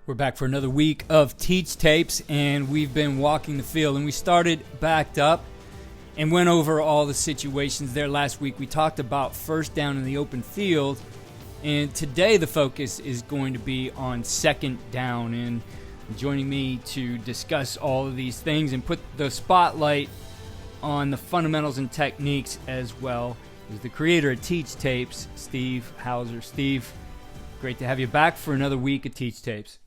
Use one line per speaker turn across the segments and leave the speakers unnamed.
We're back for another week of Teach Tapes, and we've been walking the field. And we started backed up and went over all the situations there last week. We talked about first down in the open field, and today the focus is going to be on second down. And joining me to discuss all of these things and put the spotlight on the fundamentals and techniques as well is the creator of Teach Tapes, Steve Hauser. Steve, great to have you back for another week of Teach Tapes.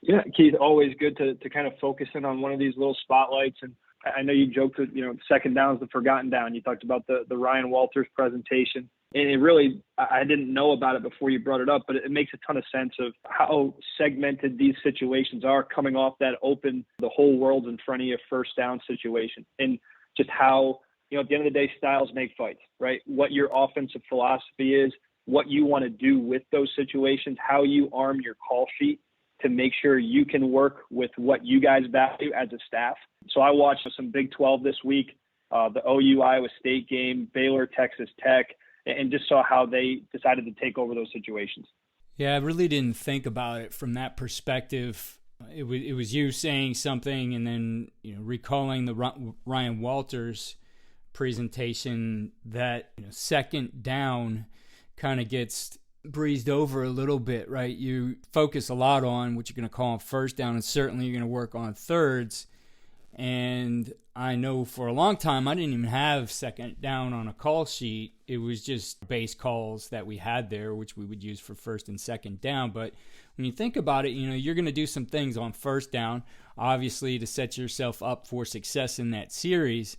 Yeah, Keith, always good to kind of focus in on one of these little spotlights. And I know you joked that, second down is the forgotten down. You talked about the Ryan Walters presentation. And it really, I didn't know about it before you brought it up, but it makes a ton of sense of how segmented these situations are coming off that open, the whole world's in front of you first down situation. And just how, at the end of the day, styles make fights, right? What your offensive philosophy is, what you want to do with those situations, how you arm your call sheet to make sure you can work with what you guys value as a staff. So I watched some Big 12 this week, the OU Iowa State game, Baylor, Texas Tech, and just saw how they decided to take over those situations.
Yeah, I really didn't think about it from that perspective. It was you saying something and then recalling the Ryan Walters presentation that second down kind of gets breezed over a little bit, right? You focus a lot on what you're going to call on first down, and certainly you're going to work on thirds. And I know for a long time I didn't even have second down on a call sheet. It was just base calls that we had there, which we would use for first and second down. But when you think about it, you're going to do some things on first down, obviously to set yourself up for success in that series.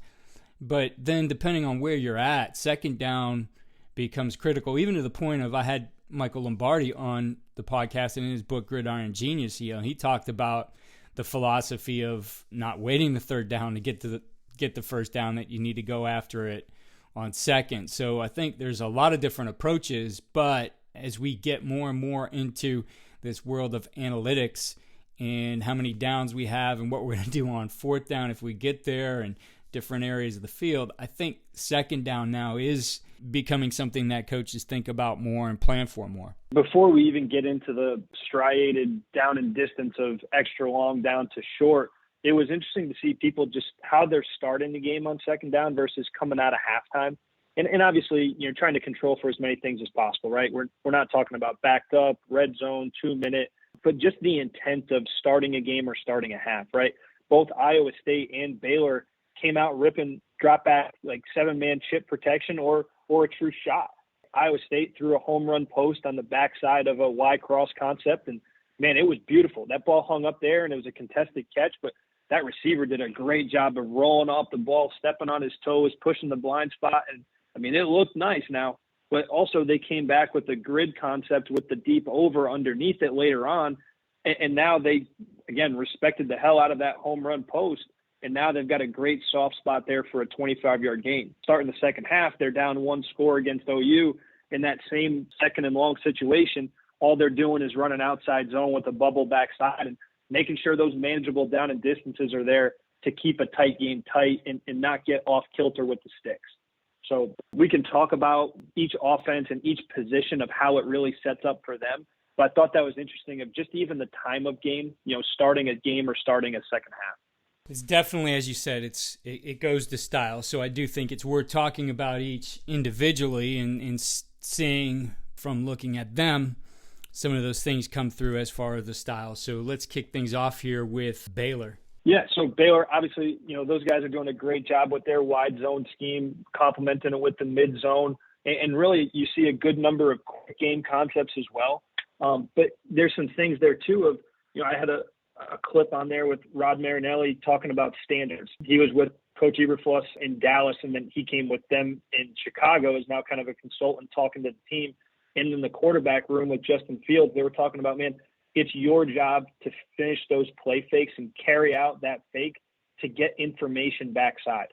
But then depending on where you're at, second down becomes critical, even to the point of I had Michael Lombardi on the podcast, and in his book Gridiron Genius, he talked about the philosophy of not waiting the third down to get the first down, that you need to go after it on second. So I think there's a lot of different approaches, but as we get more and more into this world of analytics and how many downs we have and what we're going to do on fourth down if we get there and different areas of the field, I think second down now is becoming something that coaches think about more and plan for more.
Before we even get into the striated down and distance of extra long down to short, it was interesting to see people just how they're starting the game on second down versus coming out of halftime. And obviously, you're trying to control for as many things as possible, right? We're not talking about backed up, red zone, 2-minute, but just the intent of starting a game or starting a half, right? Both Iowa State and Baylor came out ripping drop back, like 7-man chip protection or a true shot. Iowa State threw a home run post on the backside of a Y cross concept. And man, it was beautiful. That ball hung up there and it was a contested catch, but that receiver did a great job of rolling off the ball, stepping on his toes, pushing the blind spot. And I mean, it looked nice now, but also they came back with the grid concept with the deep over underneath it later on. And now they, again, respected the hell out of that home run post. And now they've got a great soft spot there for a 25-yard gain. Starting the second half, they're down one score against OU in that same second and long situation. All they're doing is running outside zone with a bubble backside and making sure those manageable down and distances are there to keep a tight game tight and not get off kilter with the sticks. So we can talk about each offense and each position of how it really sets up for them. But I thought that was interesting of just even the time of game, starting a game or starting a second half.
It's definitely, as you said, it goes to style. So I do think it's worth talking about each individually and seeing from looking at them some of those things come through as far as the style. So let's kick things off here with Baylor.
Yeah, so Baylor, obviously, those guys are doing a great job with their wide zone scheme, complementing it with the mid zone. And really, you see a good number of quick game concepts as well. But there's some things there, too, of, I had a clip on there with Rod Marinelli talking about standards. He was with Coach Eberfluss in Dallas, and then he came with them in Chicago as now kind of a consultant talking to the team. And in the quarterback room with Justin Fields, they were talking about, man, it's your job to finish those play fakes and carry out that fake to get information backside.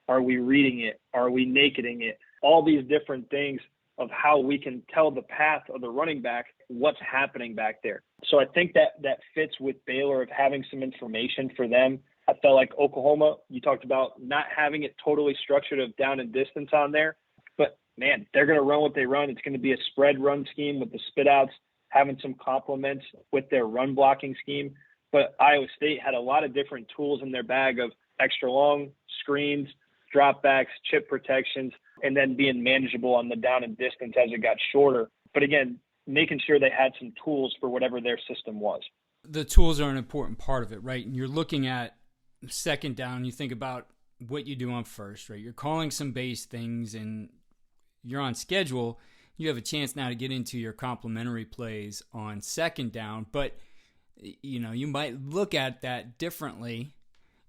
Are we reading it? Are we nakeding it? All these different things of how we can tell the path of the running back, what's happening back there. So I think that fits with Baylor of having some information for them. I felt like Oklahoma, you talked about not having it totally structured of down and distance on there, but man, they're going to run what they run. It's going to be a spread run scheme with the spit outs, having some complements with their run blocking scheme. But Iowa State had a lot of different tools in their bag of extra long, screens, dropbacks, chip protections, and then being manageable on the down and distance as it got shorter. But again, making sure they had some tools for whatever their system was.
The tools are an important part of it, right? And you're looking at second down, you think about what you do on first, right? You're calling some base things and you're on schedule. You have a chance now to get into your complementary plays on second down, but you might look at that differently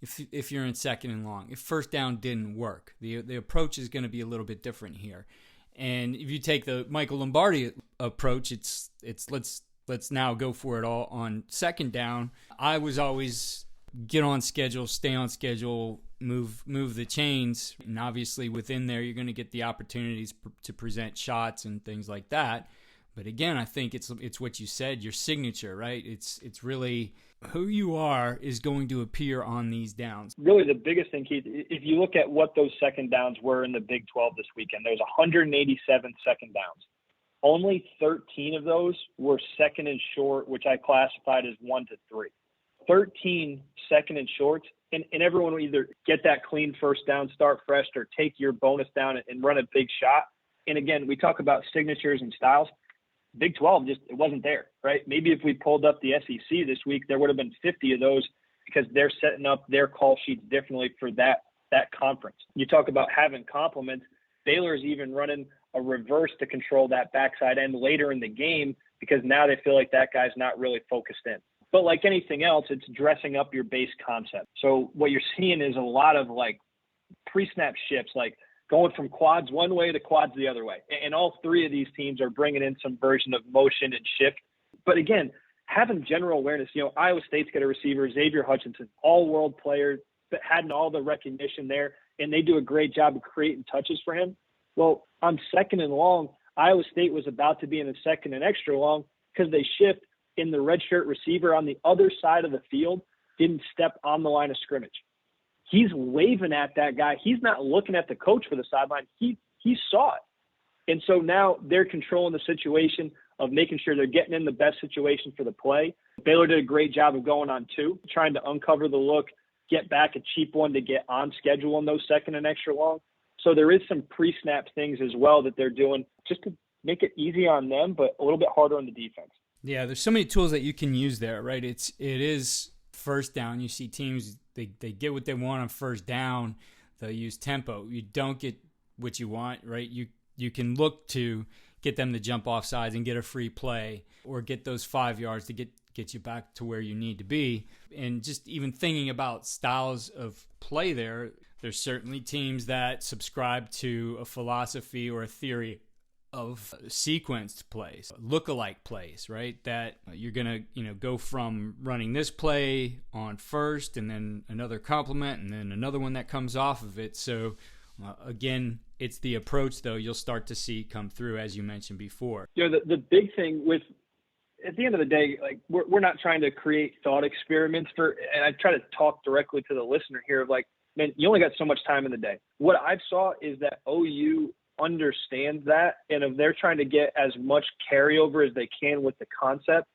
if you're in second and long. If first down didn't work, the approach is going to be a little bit different here. And if you take the Michael Lombardi approach, it's let's now go for it all on second down. I was always get on schedule, stay on schedule, move the chains, and obviously within there you're going to get the opportunities to present shots and things like that. But again, I think it's what you said, your signature, right? It's really who you are is going to appear on these downs.
Really the biggest thing, Keith, if you look at what those second downs were in the Big 12 this weekend, there was 187 second downs. Only 13 of those were second and short, which I classified as 1 to 3. 13 second and shorts, and everyone will either get that clean first down, start fresh, or take your bonus down and run a big shot. And again, we talk about signatures and styles. Big 12 it wasn't there, right? Maybe if we pulled up the SEC this week, there would have been 50 of those because they're setting up their call sheets differently for that conference. You talk about having complements. Baylor's even running a reverse to control that backside end later in the game because now they feel like that guy's not really focused in. But like anything else, it's dressing up your base concept. So what you're seeing is a lot of like pre-snap shifts, like going from quads one way to quads the other way. And all three of these teams are bringing in some version of motion and shift. But again, having general awareness, Iowa State's got a receiver, Xavier Hutchinson, all-world player, that had all the recognition there, and they do a great job of creating touches for him. Well, on second and long, Iowa State was about to be in a second and extra long because they shift in the redshirt receiver on the other side of the field didn't step on the line of scrimmage. He's waving at that guy. He's not looking at the coach for the sideline. He saw it. And so now they're controlling the situation of making sure they're getting in the best situation for the play. Baylor did a great job of going on two, trying to uncover the look, get back a cheap one to get on schedule on those second and extra long. So there is some pre-snap things as well that they're doing just to make it easy on them, but a little bit harder on the defense.
Yeah, there's so many tools that you can use there, right? It is first down. You see teams, they get what they want on first down. They'll use tempo. You don't get what you want, right? You can look to get them to jump off sides and get a free play or get those 5 yards to get you back to where you need to be. And just even thinking about styles of play there's certainly teams that subscribe to a philosophy or a theory of sequenced plays, look-alike plays, right? That you're going to, go from running this play on first and then another complement and then another one that comes off of it. So again, it's the approach though you'll start to see come through as you mentioned before.
The big thing with, at the end of the day, like we're not trying to create thought experiments and I try to talk directly to the listener here of like, man, you only got so much time in the day. What I've saw is that OU understands that, and if they're trying to get as much carryover as they can with the concept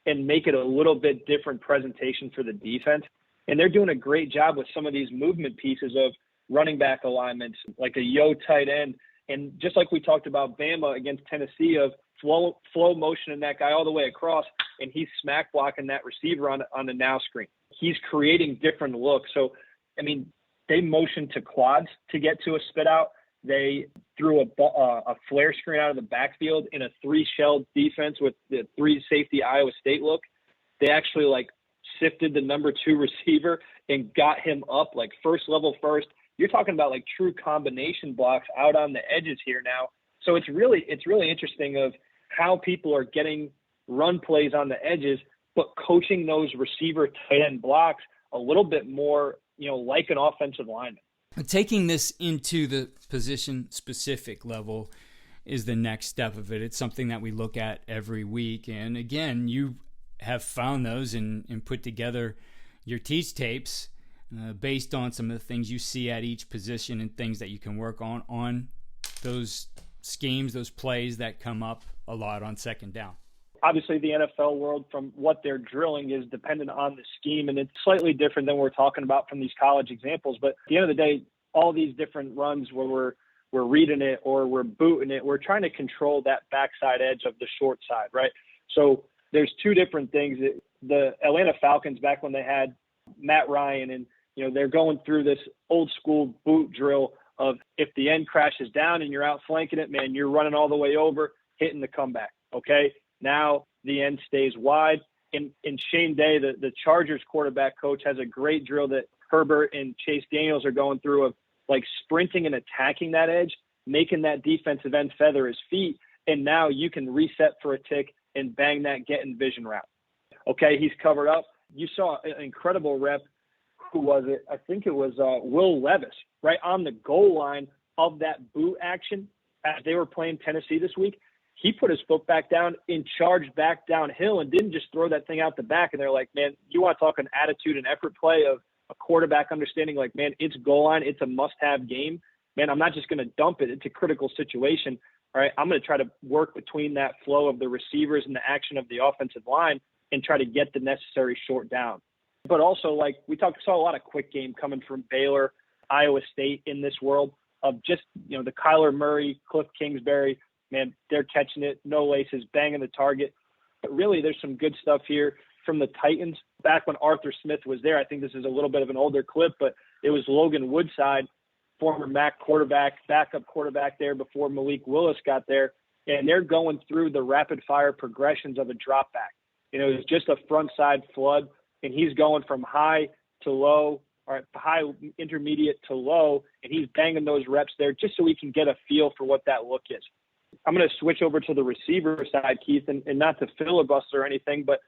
and make it a little bit different presentation for the defense. And they're doing a great job with some of these movement pieces of running back alignments, like a yo tight end. And just like we talked about Bama against Tennessee of flow motion and that guy all the way across, and he's smack blocking that receiver on the now screen. He's creating different looks. So, I mean, they motioned to quads to get to a spit out. They threw a flare screen out of the backfield in a 3-shell defense with the 3 safety Iowa State look. They actually sifted the number 2 receiver and got him up first level first. You're talking about true combination blocks out on the edges here now. So it's really interesting of how people are getting run plays on the edges, but coaching those receiver tight end blocks a little bit more, like an offensive lineman.
Taking this into the position-specific level is the next step of it. It's something that we look at every week. And again, you have found those and put together your teach tapes based on some of the things you see at each position and things that you can work on those schemes, those plays that come up a lot on second down.
Obviously, the NFL world, from what they're drilling, is dependent on the scheme, and it's slightly different than we're talking about from these college examples. But at the end of the day, all these different runs where we're reading it or we're booting it, we're trying to control that backside edge of the short side, right? So there's two different things. The Atlanta Falcons, back when they had Matt Ryan, and they're going through this old school boot drill of, if the end crashes down and you're out flanking it, man, you're running all the way over, hitting the comeback. Okay. Now the end stays wide. And Shane Day, the Chargers quarterback coach, has a great drill that Herbert and Chase Daniels are going through of like sprinting and attacking that edge, making that defensive end feather his feet. And now you can reset for a tick and bang that get in vision route. Okay. He's covered up. You saw an incredible rep. Who was it? I think it was Will Levis, right on the goal line of that boot action as they were playing Tennessee this week. He put his foot back down and charged back downhill and didn't just throw that thing out the back. And they're like, man, you want to talk an attitude and effort play of a quarterback understanding, like, man, it's goal line. It's a must-have game. Man, I'm not just going to dump it. It's a critical situation. All right, I'm going to try to work between that flow of the receivers and the action of the offensive line and try to get the necessary short down. But also, like we saw a lot of quick game coming from Baylor, Iowa State in this world of just, the Kyler Murray, Cliff Kingsbury, man, they're catching it, no laces, banging the target. But really, there's some good stuff here from the Titans. Back when Arthur Smith was there, I think this is a little bit of an older clip, but it was Logan Woodside, former MAC quarterback, backup quarterback there before Malik Willis got there. And they're going through the rapid-fire progressions of a drop back. It's just a front side flood. And he's going from high to low, or high, intermediate to low, and he's banging those reps there just so we can get a feel for what that look is. I'm going to switch over to the receiver side, Keith, and not to filibuster or anything, but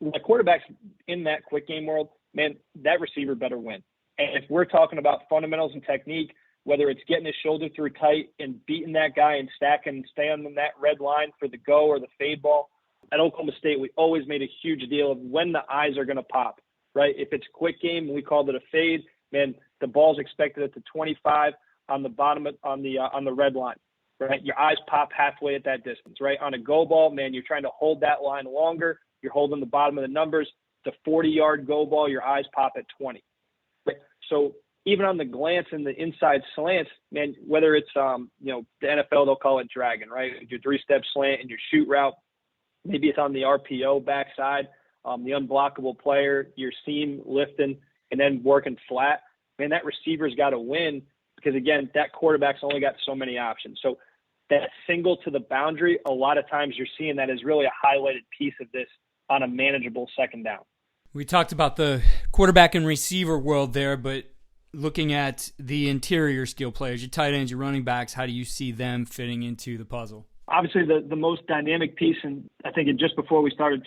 the quarterback's in that quick game world, man, that receiver better win. And if we're talking about fundamentals and technique, whether it's getting his shoulder through tight and beating that guy and stacking and staying on that red line for the go or the fade ball, at Oklahoma State, we always made a huge deal of when the eyes are going to pop, right? If it's quick game, we called it a fade. Man, the ball's expected at the 25 on the bottom on the red line, right? Your eyes pop halfway at that distance, right? On a go ball, man, you're trying to hold that line longer. You're holding the bottom of the numbers. The 40-yard go ball, your eyes pop at 20. Right? So even on the glance and the inside slants, man, whether it's the NFL, they'll call it dragon, right? Your three-step slant and your shoot route. Maybe it's on the RPO backside, the unblockable player, your seam lifting, and then working flat. Man, that receiver's got to win because, again, that quarterback's only got so many options. So that single to the boundary, a lot of times you're seeing that as really a highlighted piece of this on a manageable second down.
We talked about the quarterback and receiver world there, but looking at the interior skill players, your tight ends, your running backs, how do you see them fitting into the puzzle?
Obviously, the most dynamic piece, and I think just before we started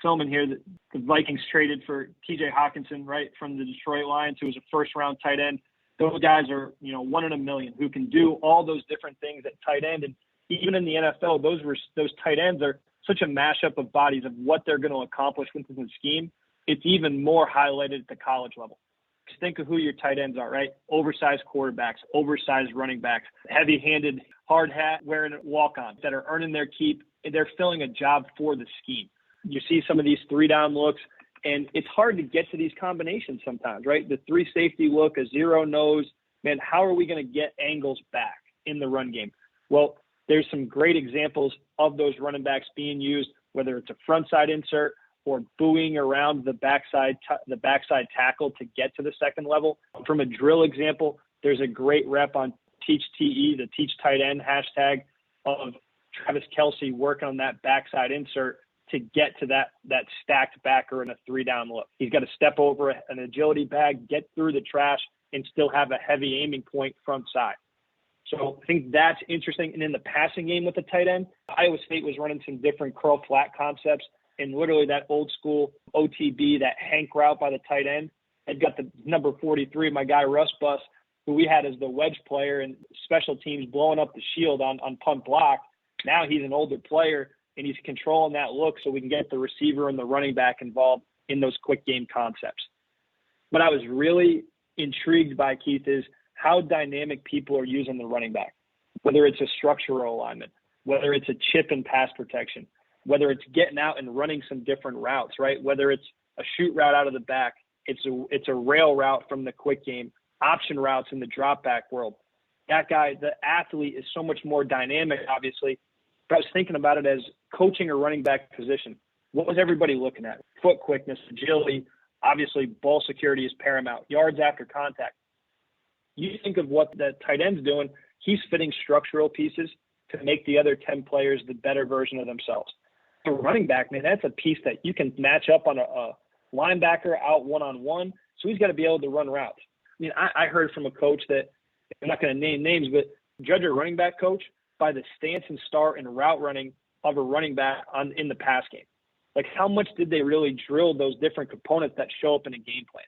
filming here, the Vikings traded for T.J. Hawkinson, right, from the Detroit Lions, who was a first-round tight end. Those guys are, one in a million who can do all those different things at tight end. And even in the NFL, those tight ends are such a mashup of bodies of what they're going to accomplish within the scheme. It's even more highlighted at the college level. Just think of who your tight ends are, right? Oversized quarterbacks, oversized running backs, heavy-handed, hard hat wearing walk-ons that are earning their keep. They're filling a job for the scheme. You see some of these three-down looks, and it's hard to get to these combinations sometimes, right? The three-safety look, a zero nose. Man, how are we going to get angles back in the run game? Well, there's some great examples of those running backs being used, whether it's a front-side insert or buoying around the backside tackle to get to the second level. From a drill example, there's a great rep on TeachTE, the Teach Tight End hashtag, of Travis Kelce working on that backside insert to get to that stacked backer in a three-down look. He's got to step over an agility bag, get through the trash, and still have a heavy aiming point front side. So I think that's interesting. And in the passing game with the tight end, Iowa State was running some different curl flat concepts, and literally that old school OTB, that Hank route by the tight end, had got the number 43, my guy Russ Bus, who we had as the wedge player and special teams blowing up the shield on punt block. Now he's an older player, and he's controlling that look so we can get the receiver and the running back involved in those quick game concepts. What I was really intrigued by, Keith, is how dynamic people are using the running back, whether it's a structural alignment, whether it's a chip and pass protection, whether it's getting out and running some different routes, right? Whether it's a shoot route out of the back, it's a rail route from the quick game, option routes in the drop back world. That guy, the athlete, is so much more dynamic, obviously. But I was thinking about it as coaching a running back position. What was everybody looking at? Foot quickness, agility, obviously ball security is paramount, yards after contact. You think of what the tight end's doing, he's fitting structural pieces to make the other 10 players the better version of themselves. The running back, man, that's a piece that you can match up on a linebacker out one-on-one, so he's got to be able to run routes. I mean, I heard from a coach that, I'm not going to name names, but judge a running back coach by the stance and start and route running of a running back in the pass game. Like, how much did they really drill those different components that show up in a game plan?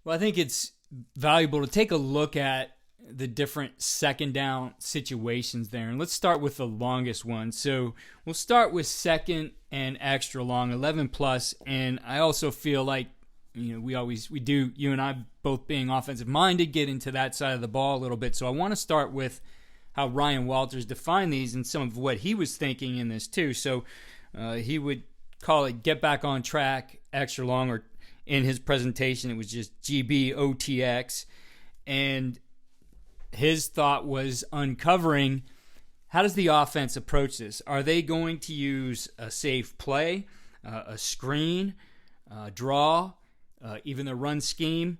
Well, I think it's valuable to take a look at the different second down situations there. And let's start with the longest one. So we'll start with second and extra long, 11 plus. And I also feel like, we do, you and I both being offensive minded, get into that side of the ball a little bit. So I want to start with how Ryan Walters defined these and some of what he was thinking in this too. So he would call it get back on track, extra long, or in his presentation it was just GBOTX. And his thought was uncovering, how does the offense approach this? Are they going to use a safe play, a screen, draw, even the run scheme,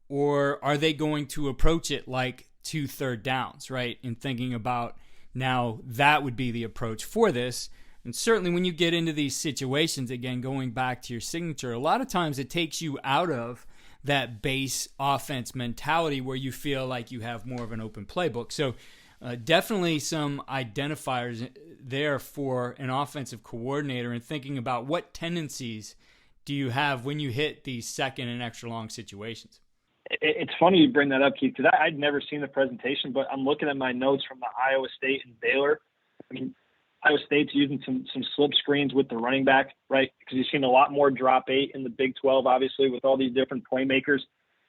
or are they going to approach it like 2 third downs, right? And thinking about now that would be the approach for this. And certainly when you get into these situations, again, going back to your signature, a lot of times it takes you out of that base offense mentality where you feel like you have more of an open playbook. So definitely some identifiers there for an offensive coordinator and thinking about what tendencies do you have when you hit these second and extra long situations.
It's funny you bring that up, Keith, because I'd never seen the presentation, but I'm looking at my notes from the Iowa State and Baylor. I mean, Iowa State's using some slip screens with the running back, right? Because you've seen a lot more drop 8 in the Big 12, obviously, with all these different playmakers.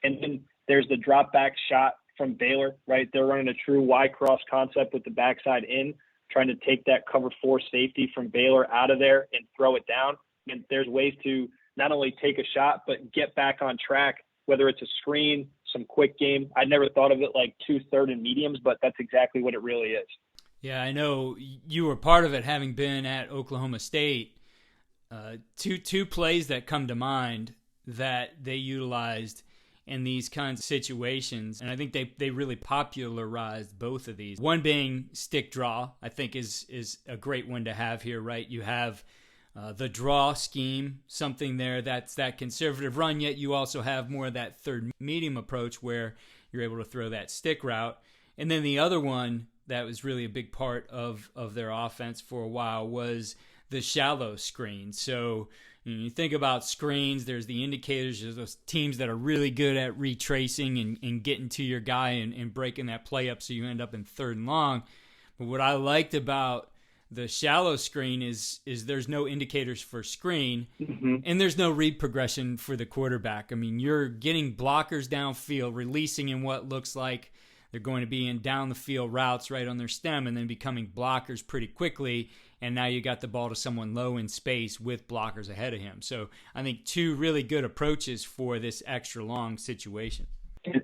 And then there's the drop back shot from Baylor, right? They're running a true Y cross concept with the backside in, trying to take that cover 4 safety from Baylor out of there and throw it down. And there's ways to not only take a shot, but get back on track, whether it's a screen, some quick game. I never thought of it like 2 third and mediums, but that's exactly what it really is.
Yeah, I know you were part of it, having been at Oklahoma State. Two plays that come to mind that they utilized in these kinds of situations, and I think they really popularized both of these. One being stick draw, I think is a great one to have here, right? You have the draw scheme, something there that's that conservative run, yet you also have more of that third medium approach where you're able to throw that stick route. And then the other one that was really a big part of their offense for a while was the shallow screen. So you think about screens, there's the indicators, there's those teams that are really good at retracing and getting to your guy and breaking that play up so you end up in third and long. But what I liked about the shallow screen is there's no indicators for screen, and there's no read progression for the quarterback. I mean, you're getting blockers downfield, releasing in what looks like they're going to be in down the field routes right on their stem and then becoming blockers pretty quickly. And now you got the ball to someone low in space with blockers ahead of him. So I think 2 really good approaches for this extra long situation.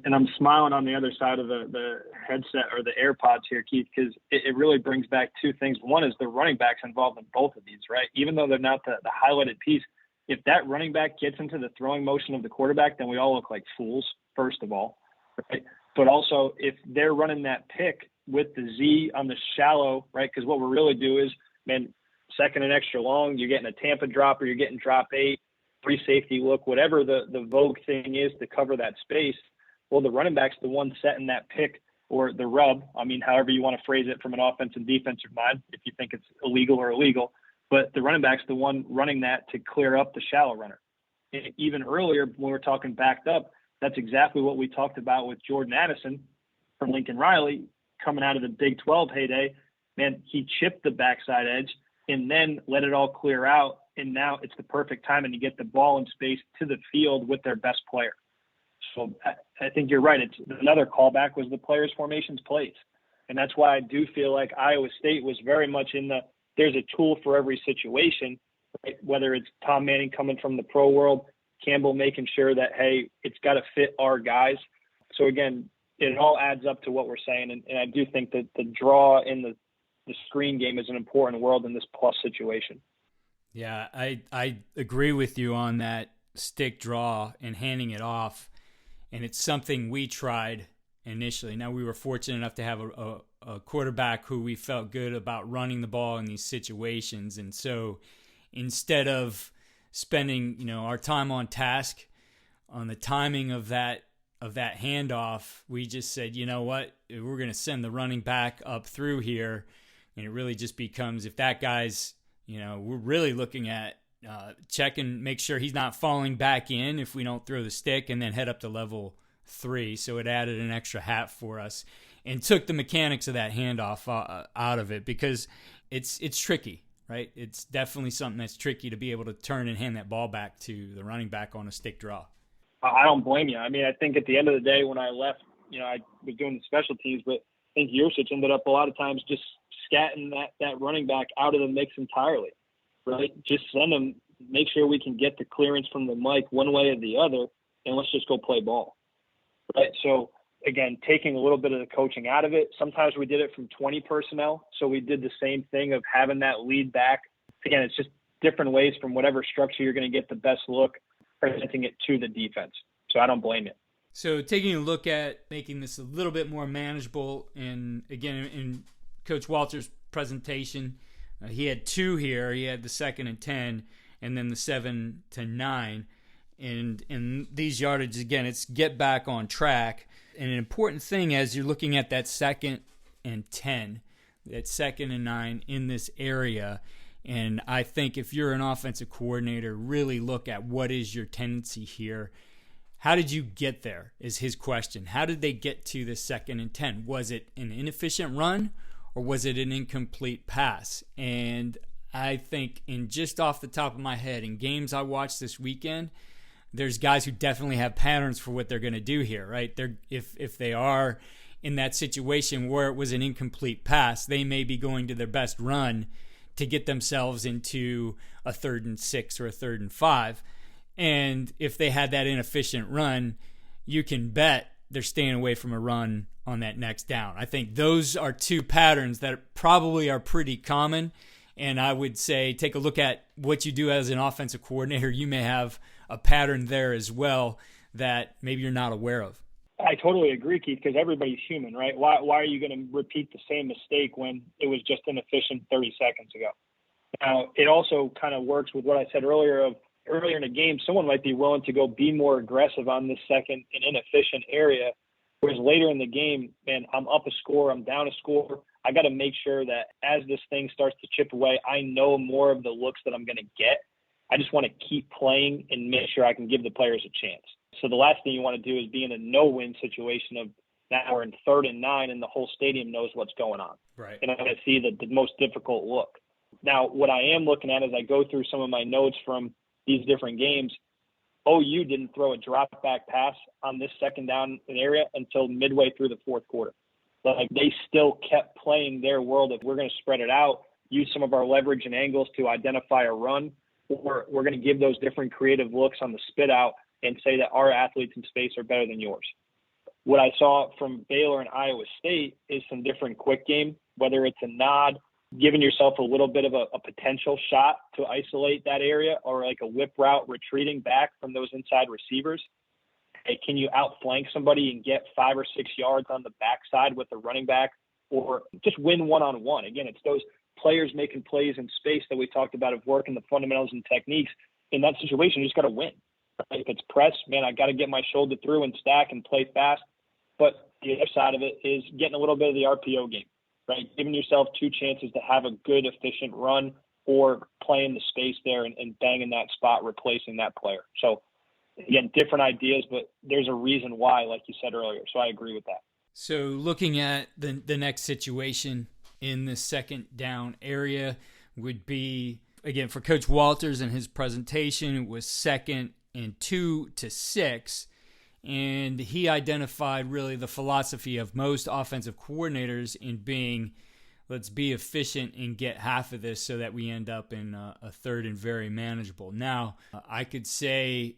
And I'm smiling on the other side of the headset or the AirPods here, Keith, because it really brings back 2 things. One is the running backs involved in both of these, right? Even though they're not the highlighted piece, if that running back gets into the throwing motion of the quarterback, then we all look like fools, first of all, right? But also, if they're running that pick with the Z on the shallow, right? Because what we really do is, man, second and extra long, you're getting a Tampa drop or you're getting drop 8, 3 safety look, whatever the vogue thing is to cover that space. Well, the running back's the one setting that pick or the rub. I mean, however you want to phrase it from an offensive and defensive mind, if you think it's illegal or illegal. But the running back's the one running that to clear up the shallow runner. And even earlier, when we're talking backed up, that's exactly what we talked about with Jordan Addison from Lincoln Riley coming out of the Big 12 heyday. Man, he chipped the backside edge and then let it all clear out. And now it's the perfect time and you get the ball in space to the field with their best player. So I think you're right. It's another callback was the players' formations plays. And that's why I do feel like Iowa State was very much in the there's a tool for every situation, right? Whether it's Tom Manning coming from the pro world, Campbell making sure that, hey, it's got to fit our guys. So again, it all adds up to what we're saying. And I do think that the draw in the screen game is an important world in this plus situation.
Yeah, I agree with you on that stick draw and handing it off. And it's something we tried initially. Now, we were fortunate enough to have a quarterback who we felt good about running the ball in these situations. And so instead of spending, our time on task on the timing of that handoff, we just said, you know what, we're going to send the running back up through here. And it really just becomes, if that guy's, we're really looking at check and make sure he's not falling back in if we don't throw the stick, and then head up to level 3. So it added an extra half for us and took the mechanics of that handoff out of it, because it's tricky, right? It's definitely something that's tricky to be able to turn and hand that ball back to the running back on a stick draw.
I don't blame you. I mean, I think at the end of the day, when I left, I was doing the special teams, but I think Yurcich ended up a lot of times just scatting that running back out of the mix entirely, right? Just send him, make sure we can get the clearance from the mic one way or the other, and let's just go play ball, right? So, again, taking a little bit of the coaching out of it. Sometimes we did it from 20 personnel, so we did the same thing of having that lead back. Again, it's just different ways from whatever structure you're going to get the best look, presenting it to the defense. So I don't blame you.
So taking a look at making this a little bit more manageable, and again, in Coach Walter's presentation, he had 2 here. He had the 2nd and 10, and then the 7 to 9. And in these yardage, again, it's get back on track. And an important thing as you're looking at that 2nd and 10, that 2nd and 9 in this area. And I think if you're an offensive coordinator, really look at what is your tendency here. How did you get there is his question. How did they get to the 2nd and 10? Was it an inefficient run, or was it an incomplete pass? And I think, in just off the top of my head, in games I watched this weekend, there's guys who definitely have patterns for what they're going to do here, right? If they are in that situation where it was an incomplete pass, they may be going to their best run to get themselves into a 3rd and 6 or a 3rd and 5. And if they had that inefficient run, you can bet they're staying away from a run on that next down. I think those are 2 patterns that probably are pretty common. And I would say take a look at what you do as an offensive coordinator. You may have a pattern there as well that maybe you're not aware of.
I totally agree, Keith, because everybody's human, right? Why are you going to repeat the same mistake when it was just inefficient 30 seconds ago? Now, it also kind of works with what I said earlier in a game, someone might be willing to go be more aggressive on this second and inefficient area, whereas later in the game, man, I'm up a score, I'm down a score. I got to make sure that as this thing starts to chip away, I know more of the looks that I'm going to get. I just want to keep playing and make sure I can give the players a chance. So the last thing you want to do is be in a no-win situation of now we're in 3rd and 9 and the whole stadium knows what's going on.
Right.
And I'm going to see the most difficult look. Now, what I am looking at as I go through some of my notes from these different games, OU didn't throw a drop-back pass on this 2nd down area until midway through the 4th quarter. Like, they still kept playing their world of we're going to spread it out, use some of our leverage and angles to identify a run, or we're going to give those different creative looks on the spit out and say that our athletes in space are better than yours. What I saw from Baylor and Iowa State is some different quick game, whether it's a nod, giving yourself a little bit of a potential shot to isolate that area, or like a whip route retreating back from those inside receivers. Hey, can you outflank somebody and get 5 or 6 yards on the backside with the running back, or just win one-on-one? Again, it's those players making plays in space that we talked about of working the fundamentals and techniques. In that situation, you just got to win. Right? If it's press, man, I got to get my shoulder through and stack and play fast. But the other side of it is getting a little bit of the RPO game, right? Giving yourself 2 chances to have a good, efficient run, or playing the space there and banging that spot, replacing that player. So, again, different ideas, but there's a reason why, like you said earlier. So I agree with that.
So looking at the next situation in the 2nd down area would be, again, for Coach Walters and his presentation, it was 2nd and 2 to 6. And he identified really the philosophy of most offensive coordinators in being, let's be efficient and get half of this so that we end up in a third and very manageable. Now, I could say,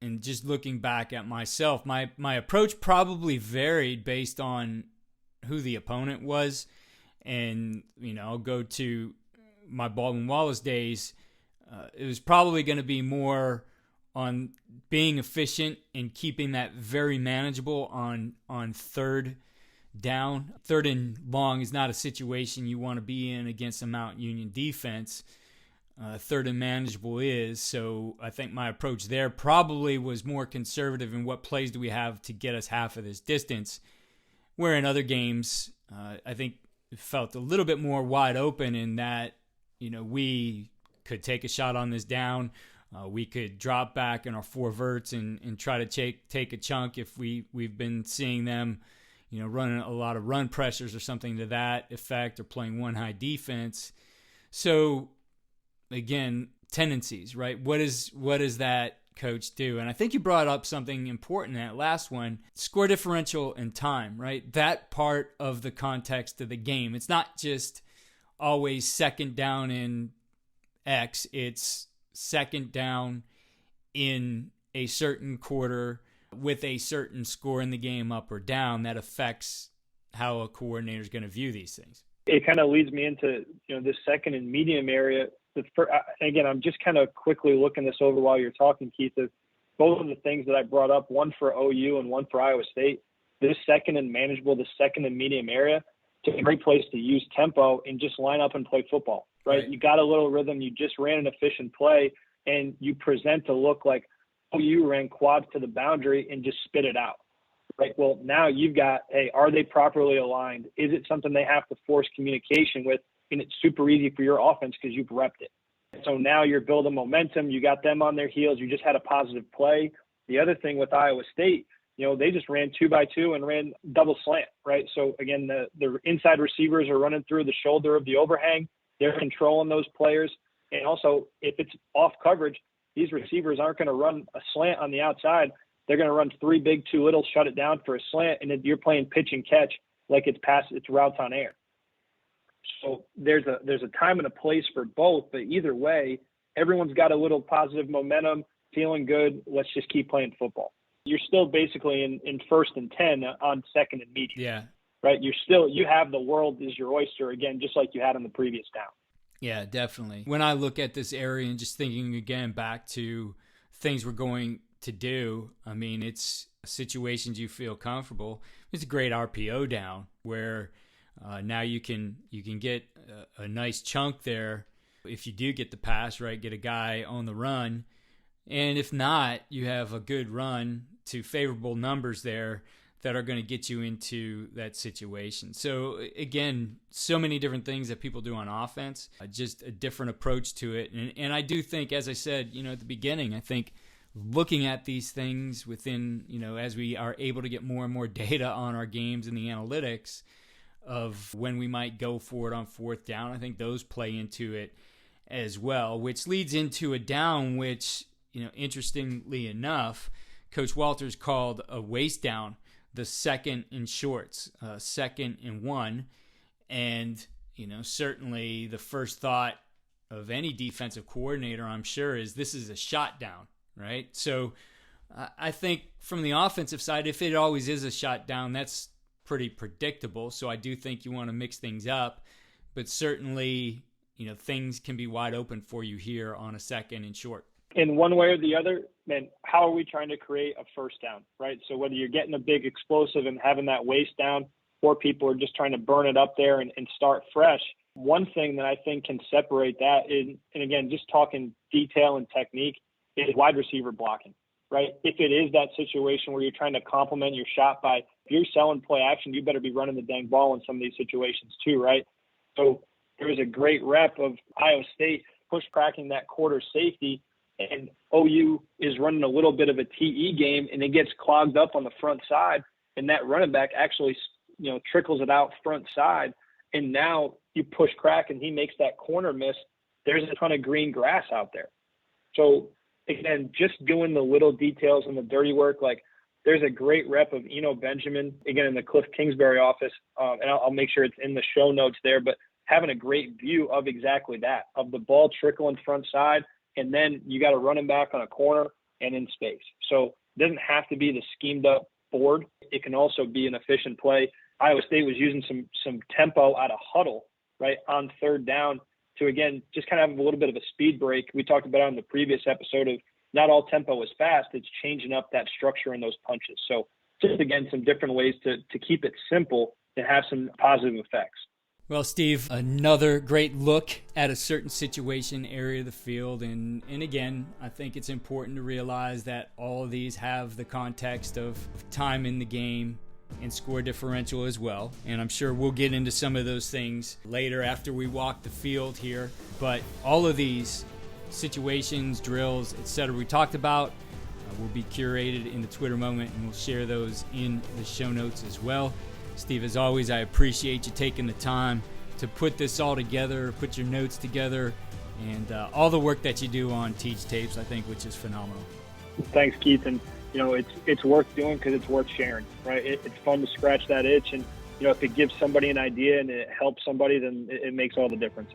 and just looking back at myself, my approach probably varied based on who the opponent was. And, I'll go to my Baldwin Wallace days. It was probably going to be more on being efficient and keeping that very manageable on third down. Third and long is not a situation you want to be in against a Mount Union defense. Third and manageable is. So I think my approach there probably was more conservative in what plays do we have to get us half of this distance, where in other games, I think it felt a little bit more wide open in that, we could take a shot on this down. We could drop back in our four verts and try to take a chunk if we've been seeing them, running a lot of run pressures or something to that effect, or playing one high defense. So again, tendencies, right? What does that coach do? And I think you brought up something important in that last one, score differential and time, right? That part of the context of the game. It's not just always second down in X, it's second down in a certain quarter with a certain score in the game, up or down, that affects how a coordinator is going to view these things.
It kind of leads me into, this second and medium area. Again, I'm just kind of quickly looking this over while you're talking, Keith, of both of the things that I brought up, one for OU and one for Iowa State. This second and manageable, the second and medium area, it's a great place to use tempo and just line up and play football, right? You got a little rhythm. You just ran an efficient play, and you present to look like OU ran quads to the boundary and just spit it out, right? Well, now you've got, hey, are they properly aligned? Is it something they have to force communication with? And it's super easy for your offense because you've repped it. So now you're building momentum. You got them on their heels. You just had a positive play. The other thing with Iowa State, they just ran 2x2 and ran double slant, right? So again, the inside receivers are running through the shoulder of the overhang. They're controlling those players. And also, if it's off coverage, these receivers aren't going to run a slant on the outside. They're going to run 3 big, 2 little, shut it down for a slant, and then you're playing pitch and catch like it's routes on air. So there's a time and a place for both, but either way, everyone's got a little positive momentum, feeling good. Let's just keep playing football. You're still basically in first and 10 on second and medium.
Yeah.
Right. You have the world is your oyster again, just like you had on the previous down.
Yeah, definitely. When I look at this area and just thinking again back to things we're going to do, I mean, it's situations you feel comfortable. It's a great RPO down where now you can get a nice chunk there if you do get the pass, right? Get a guy on the run. And if not, you have a good run to favorable numbers there that are going to get you into that situation. So again, so many different things that people do on offense, just a different approach to it. And I do think, as I said, at the beginning, I think looking at these things within, as we are able to get more and more data on our games and the analytics of when we might go for it on fourth down, I think those play into it as well, which leads into a down, which, interestingly enough, Coach Walters called a waste down, the second in shorts, second and 1. And, certainly the first thought of any defensive coordinator, I'm sure, is this is a shot down, right? So I think from the offensive side, if it always is a shot down, that's pretty predictable. So I do think you want to mix things up, but certainly, things can be wide open for you here on a second and short.
In one way or the other, man, how are we trying to create a first down, right? So whether you're getting a big explosive and having that waste down, or people are just trying to burn it up there and start fresh, one thing that I think can separate that is, and again, just talking detail and technique, is wide receiver blocking, right? If it is that situation where you're trying to complement your shot by, if you're selling play action, you better be running the dang ball in some of these situations too, right? So there was a great rep of Iowa State push cracking that quarter safety, and OU is running a little bit of a TE game, and it gets clogged up on the front side, and that running back actually, trickles it out front side, and now you push crack, and he makes that corner miss. There's a ton of green grass out there. So, again, just doing the little details and the dirty work, like there's a great rep of Eno Benjamin, again, in the Cliff Kingsbury office, and I'll make sure it's in the show notes there, but having a great view of exactly that, of the ball trickling front side, and then you got a running back on a corner and in space. So it doesn't have to be the schemed up board. It can also be an efficient play. Iowa State was using some tempo out of huddle, right, on third down to, again, just kind of have a little bit of a speed break. We talked about it on the previous episode of not all tempo is fast. It's changing up that structure and those punches. So just, again, some different ways to keep it simple and have some positive effects.
Well, Steve, another great look at a certain situation, area of the field. And again, I think it's important to realize that all of these have the context of time in the game and score differential as well. And I'm sure we'll get into some of those things later after we walk the field here. But all of these situations, drills, etc. we talked about will be curated in the Twitter moment, and we'll share those in the show notes as well. Steve, as always, I appreciate you taking the time to put this all together, put your notes together, and all the work that you do on TeachTapes, I think, which is phenomenal.
Thanks, Keith. And, it's worth doing because it's worth sharing, right? It's fun to scratch that itch. And, if it gives somebody an idea and it helps somebody, then it makes all the difference.